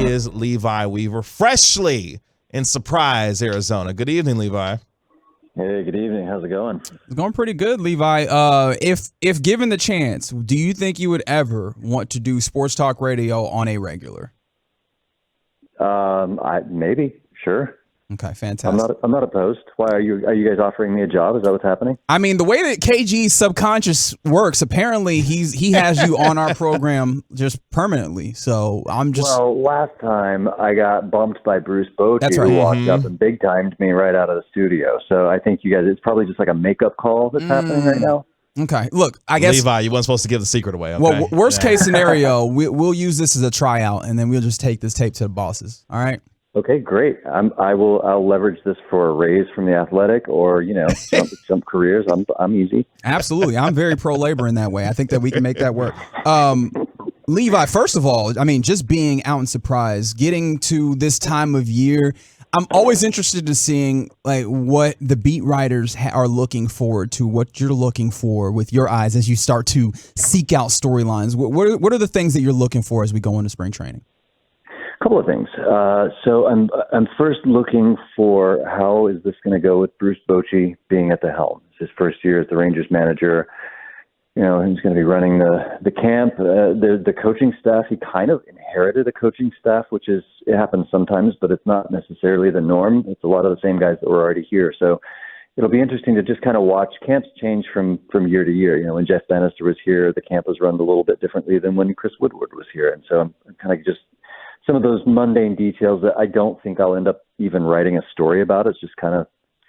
is Levi Weaver, freshly in Surprise, Arizona. Good evening, Levi. Hey, good evening. How's it going? It's going pretty good, Levi. If given the chance, do you think you would ever want to do sports talk radio on a regular? Maybe, sure. Okay, fantastic. I'm not opposed. Why are you guys offering me a job? Is that what's happening? I mean, the way that KG's subconscious works, apparently he has you on our program just permanently. So I'm just. Well, last time I got bumped by Bruce Bochy, That's right. who walked up and big timed me right out of the studio. So I think you guys, it's probably just like a makeup call that's happening right now. Okay, look, I guess Levi, you weren't supposed to give the secret away. Okay? Well, worst case scenario, we'll use this as a tryout, and then we'll just take this tape to the bosses. All right. Okay, great. I'll leverage this for a raise from the Athletic, or jump careers. I'm easy. Absolutely, I'm very pro labor in that way. I think that we can make that work. Levi, first of all, I mean, just being out in Surprise, getting to this time of year, I'm always interested in seeing like what the beat writers are looking forward to, what you're looking for with your eyes as you start to seek out storylines. What are the things that you're looking for as we go into spring training? Couple of things. So I'm first looking for how is this going to go with Bruce Bochy being at the helm. It's his first year as the Rangers manager. He's going to be running the camp. The coaching staff, he kind of inherited a coaching staff, it happens sometimes, but it's not necessarily the norm. It's a lot of the same guys that were already here. So it'll be interesting to just kind of watch camps change from year to year. When Jeff Bannister was here, the camp was run a little bit differently than when Chris Woodward was here. And so I'm kind of just some of those mundane details that I don't think I'll end up even writing a story about. It's just kind of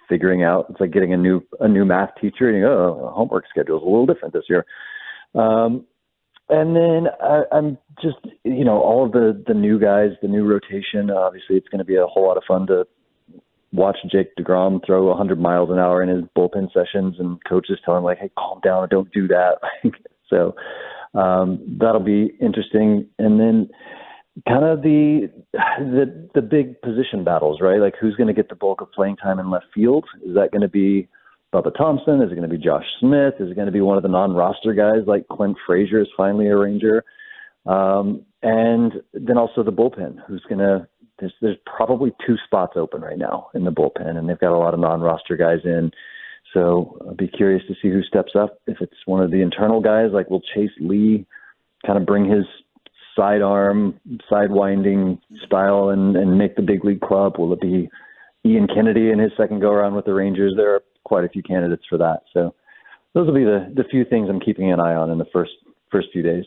figuring out. It's like getting a new math teacher and homework schedule is a little different this year. And then I'm just, all of the new guys, the new rotation. Obviously, it's going to be a whole lot of fun to watch Jake DeGrom throw 100 miles an hour in his bullpen sessions, and coaches tell him, like, hey, calm down, don't do that. So that'll be interesting. And then kind of the big position battles, right? Like, who's going to get the bulk of playing time in left field? Is that going to be Bubba Thompson? Is it going to be Josh Smith? Is it going to be one of the non-roster guys like Clint Frazier is finally a Ranger? And then also the bullpen, there's probably 2 spots open right now in the bullpen, and they've got a lot of non-roster guys in. So I'll be curious to see who steps up. If it's one of the internal guys, like will Chase Lee kind of bring his sidearm, sidewinding style and make the big league club? Will it be Ian Kennedy in his second go around with the Rangers? There are quite a few candidates for that. So those will be the few things I'm keeping an eye on in the first few days.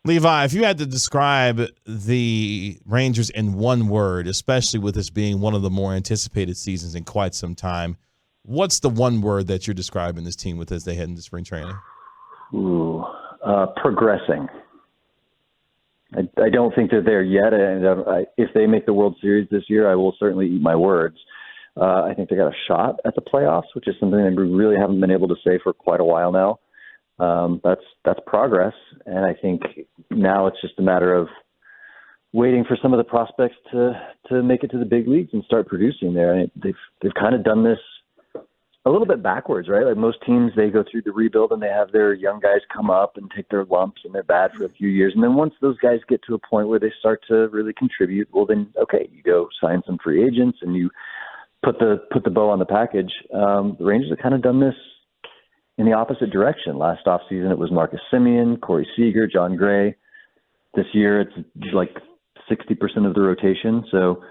Levi, if you had to describe the Rangers in one word, especially with this being one of the more anticipated seasons in quite some time, what's the one word that you're describing this team with as they head into spring training? Progressing. I don't think they're there yet, and if they make the World Series this year, I will certainly eat my words. I think they got a shot at the playoffs, which is something that we really haven't been able to say for quite a while now. That's progress, and I think now it's just a matter of waiting for some of the prospects to make it to the big leagues and start producing there. And they've kind of done this a little bit backwards, right? Like most teams, they go through the rebuild and they have their young guys come up and take their lumps and they're bad for a few years. And then once those guys get to a point where they start to really contribute, well then, okay, you go sign some free agents and you put the bow on the package. The Rangers have kind of done this in the opposite direction. Last offseason, it was Marcus Semien, Corey Seager, John Gray. This year, it's like 60% of the rotation. So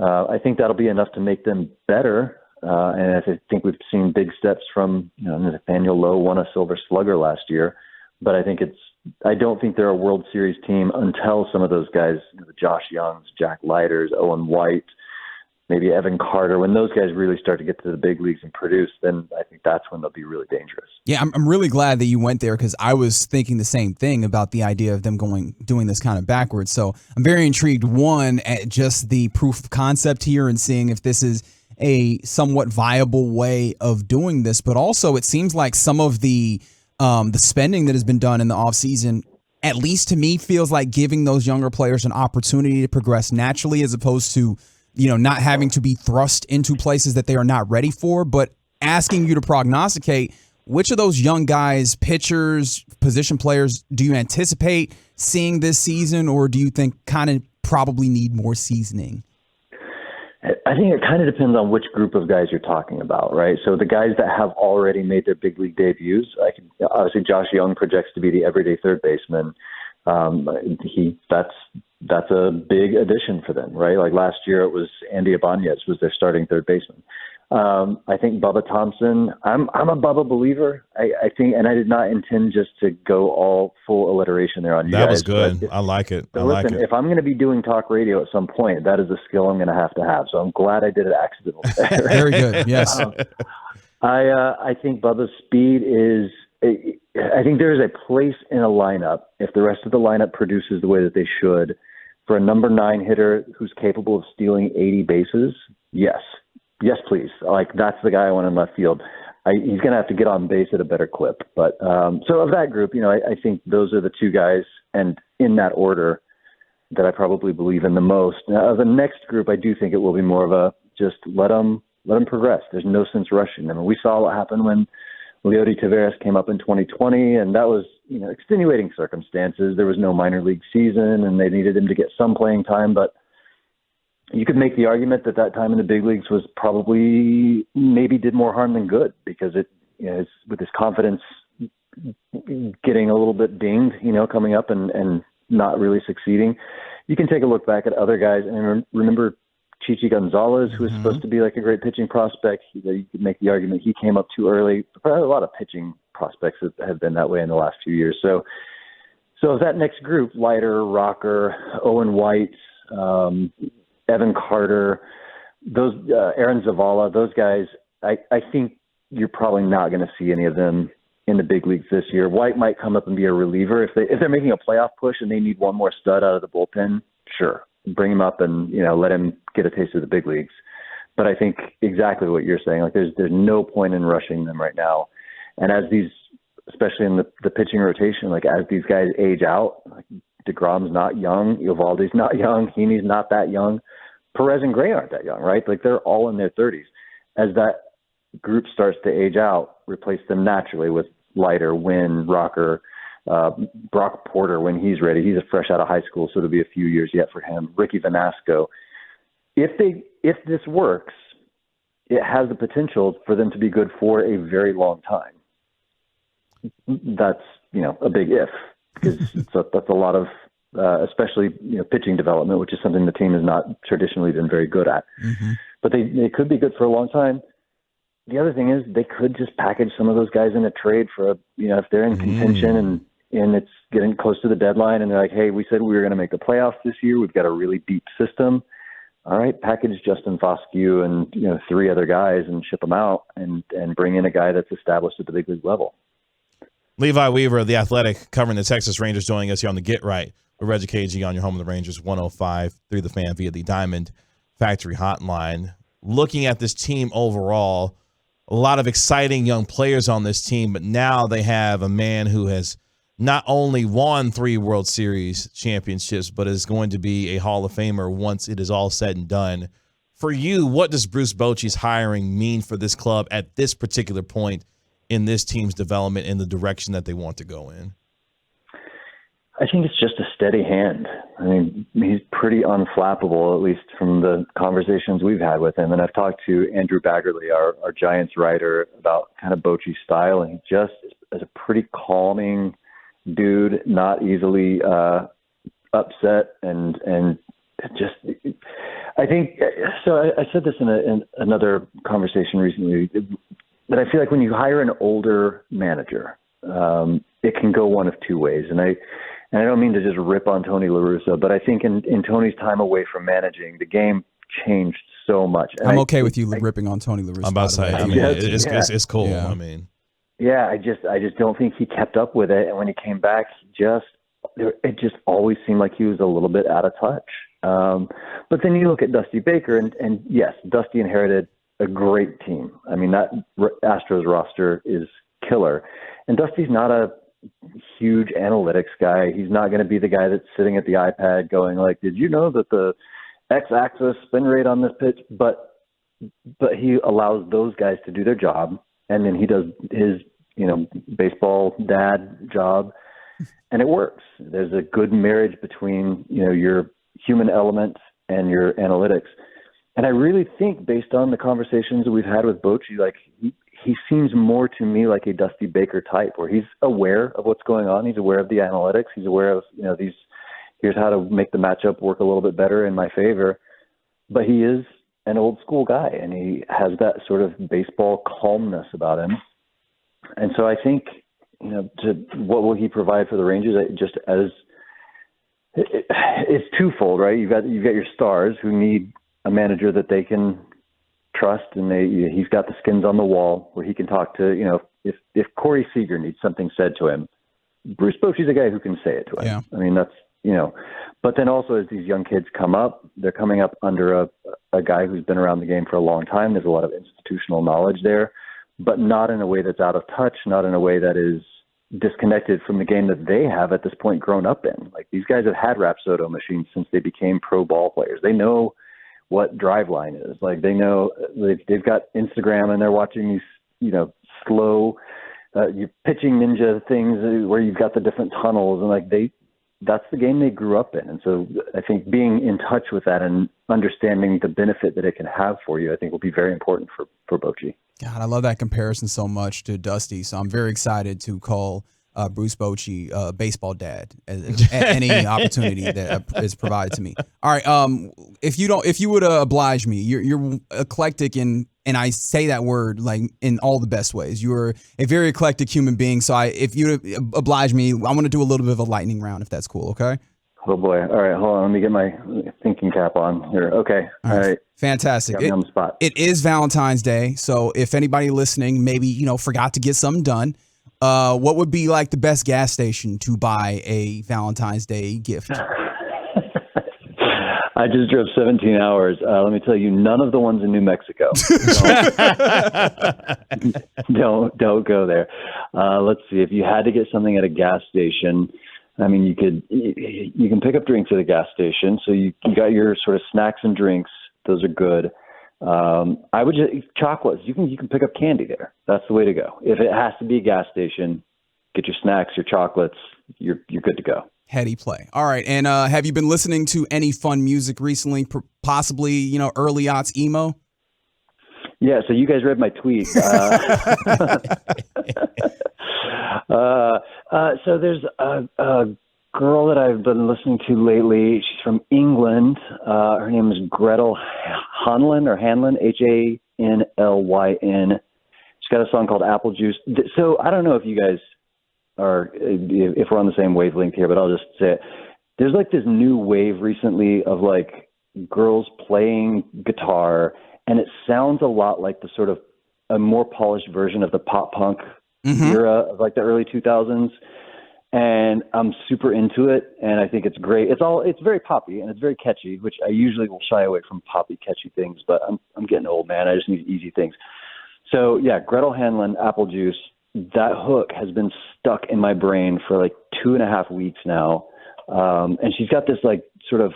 I think that'll be enough to make them better. And I think we've seen big steps from, Nathaniel Lowe won a Silver Slugger last year, but I don't think they're a World Series team until some of those guys, the Josh Youngs, Jack Leiters, Owen White, maybe Evan Carter, when those guys really start to get to the big leagues and produce, then I think that's when they'll be really dangerous. Yeah, I'm really glad that you went there because I was thinking the same thing about the idea of them doing this kind of backwards. So I'm very intrigued, one, at just the proof of concept here and seeing if this is a somewhat viable way of doing this, but also it seems like some of the spending that has been done in the offseason, at least to me, feels like giving those younger players an opportunity to progress naturally as opposed to, not having to be thrust into places that they are not ready for, but asking you to prognosticate which of those young guys, pitchers, position players, do you anticipate seeing this season, or do you think kind of probably need more seasoning? I think it kind of depends on which group of guys you're talking about, right? So the guys that have already made their big league debuts, obviously Josh Young projects to be the everyday third baseman. That's a big addition for them, right? Like last year, it was Andy Ibanez was their starting third baseman. I think Bubba Thompson. I'm a Bubba believer. I think, and I did not intend just to go all full alliteration there on you guys. That was good. I like it. Listen, if I'm going to be doing talk radio at some point, that is a skill I'm going to have. So I'm glad I did it accidentally. Very good. Yes. I think Bubba's speed is. I think there is a place in a lineup if the rest of the lineup produces the way that they should for a number 9 hitter who's capable of stealing 80 bases. Yes, please. Like, that's the guy I want in left field. He's going to have to get on base at a better clip. But so of that group, I think those are the two guys, and in that order, that I probably believe in the most. Now, the next group, I do think it will be more of a just let them progress. There's no sense rushing them. And we saw what happened when Leody Taveras came up in 2020, and that was extenuating circumstances. There was no minor league season, and they needed him to get some playing time, but you could make the argument that time in the big leagues was probably maybe did more harm than good because it's with his confidence getting a little bit dinged, coming up and not really succeeding. You can take a look back at other guys and remember Chichi Gonzalez, who was supposed to be like a great pitching prospect. You could make the argument he came up too early. Probably a lot of pitching prospects have been that way in the last few years. So that next group, Leiter, Rocker, Owen White, Evan Carter, those Aaron Zavala, those guys, I think you're probably not going to see any of them in the big leagues this year. White might come up and be a reliever if they're making a playoff push and they need one more stud out of the bullpen. Sure, bring him up and let him get a taste of the big leagues. But I think exactly what you're saying. Like there's no point in rushing them right now. And as these, especially in the pitching rotation, like as these guys age out, like DeGrom's not young, Eovaldi's not young, Heaney's not that young, Perez and Gray aren't that young, right? Like they're all in their 30s. As that group starts to age out, replace them naturally with Leiter, Wynn, Rocker, Brock Porter when he's ready. He's fresh out of high school, so it'll be a few years yet for him. Ricky Vanasco. If this works, it has the potential for them to be good for a very long time. That's a big if, because that's a lot of especially pitching development, which is something the team has not traditionally been very good at. Mm-hmm. But they could be good for a long time. The other thing is they could just package some of those guys in a trade for if they're in contention and it's getting close to the deadline and they're like, hey, we said we were going to make the playoffs this year. We've got a really deep system. All right, package Justin Foscue and 3 other guys and ship them out and bring in a guy that's established at the big league level. Levi Weaver of The Athletic covering the Texas Rangers joining us here on the Get Right with Reggie KG on your home of the Rangers 105 through the fan via the Diamond Factory Hotline. Looking at this team overall, a lot of exciting young players on this team, but now they have a man who has not only won 3 World Series championships, but is going to be a Hall of Famer once it is all said and done. For you, what does Bruce Bochy's hiring mean for this club at this particular point in this team's development in the direction that they want to go in? I think it's just a steady hand. I mean, he's pretty unflappable, at least from the conversations we've had with him. And I've talked to Andrew Baggerly, our Giants writer, about kind of Bochy's style, and he just is a pretty calming dude, not easily upset, and just I think so. I said this in another conversation recently that I feel like when you hire an older manager, it can go one of 2 ways, and I don't mean to just rip on Tony La Russa, but I think in Tony's time away from managing, the game changed so much. And I'm okay with you ripping on Tony La Russa. I'm about to say, it's cool. Yeah. I mean, yeah, I just don't think he kept up with it, and when he came back, it just always seemed like he was a little bit out of touch. But then you look at Dusty Baker, and yes, Dusty inherited a great team. I mean, that Astros roster is killer, and Dusty's not a huge analytics guy. He's not going to be the guy that's sitting at the iPad going like, did you know that the X-axis spin rate on this pitch? But he allows those guys to do their job, and then he does his baseball dad job, and it works. There's a good marriage between your human element and your analytics. And I really think, based on the conversations that we've had with Bochy, like he seems more to me like a Dusty Baker type, where he's aware of what's going on. He's aware of the analytics. He's aware of, here's how to make the matchup work a little bit better in my favor. But he is an old school guy, and he has that sort of baseball calmness about him. And so I think, what will he provide for the Rangers? It's twofold, right? You've got your stars who need a manager that they can trust, and he's got the skins on the wall where he can talk to, if Corey Seager needs something said to him, Bruce Bochy's a guy who can say it to him. Yeah. I mean, that's, but then also as these young kids come up, they're coming up under a guy who's been around the game for a long time. There's a lot of institutional knowledge there, but not in a way that's out of touch, not in a way that is disconnected from the game that they have at this point grown up in. Like, these guys have had Rapsodo machines since they became pro ball players. They know what Driveline is. Like, they know they've got Instagram, and they're watching these, slow, you pitching ninja things where you've got the different tunnels, and like that's the game they grew up in. And so I think being in touch with that and understanding the benefit that it can have for you, I think will be very important for Bochy. God, I love that comparison so much to Dusty. So I'm very excited to call Bruce Bochy baseball dad at any opportunity that is provided to me. All right, if you would oblige me, you're eclectic and I say that word like in all the best ways. You're a very eclectic human being. So if you oblige me, I want to do a little bit of a lightning round, if that's cool. Okay. Oh boy. All right. Hold on. Let me get my thinking cap on here. Okay. All right. Fantastic. Got me on the spot. It is Valentine's Day. So if anybody listening maybe, forgot to get something done, what would be like the best gas station to buy a Valentine's Day gift? I just drove 17 hours. Let me tell you, none of the ones in New Mexico. Don't go there. Let's see. If you had to get something at a gas station, I mean, you can pick up drinks at a gas station. So you got your sort of snacks and drinks. Those are good. I would just chocolates. You can pick up candy there. That's the way to go. If it has to be a gas station, get your snacks, your chocolates. You're good to go. Heady play. All right. And have you been listening to any fun music recently? Possibly, early aughts emo? Yeah. So you guys read my tweet. So there's a girl that I've been listening to lately. She's from England. Her name is Gretel Hanlon, Hanlyn. She's got a song called Apple Juice. So I don't know if you guys if we're on the same wavelength here, but I'll just say it. There's like this new wave recently of like girls playing guitar, and it sounds a lot like the sort of a more polished version of the pop punk era of like the early 2000s. And I'm super into it, and I think it's great. It's very poppy and it's very catchy, which I usually will shy away from poppy, catchy things, but I'm getting old, man. I just need easy things. So yeah, Gretel Hanlon, Apple Juice. That hook has been stuck in my brain for like 2.5 weeks now. And she's got this like sort of,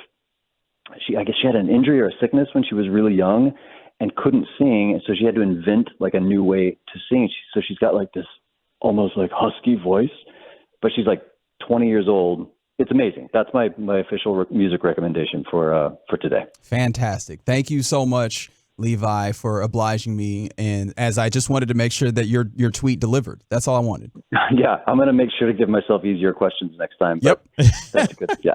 I guess she had an injury or a sickness when she was really young and couldn't sing. And so she had to invent like a new way to sing. So she's got like this almost like husky voice, but she's like 20 years old. It's amazing. That's my official music recommendation for today. Fantastic. Thank you so much, Levi, for obliging me. And as I just wanted to make sure that your tweet delivered. That's all I wanted. Yeah, I'm going to make sure to give myself easier questions next time. Yep. That's good. Yeah.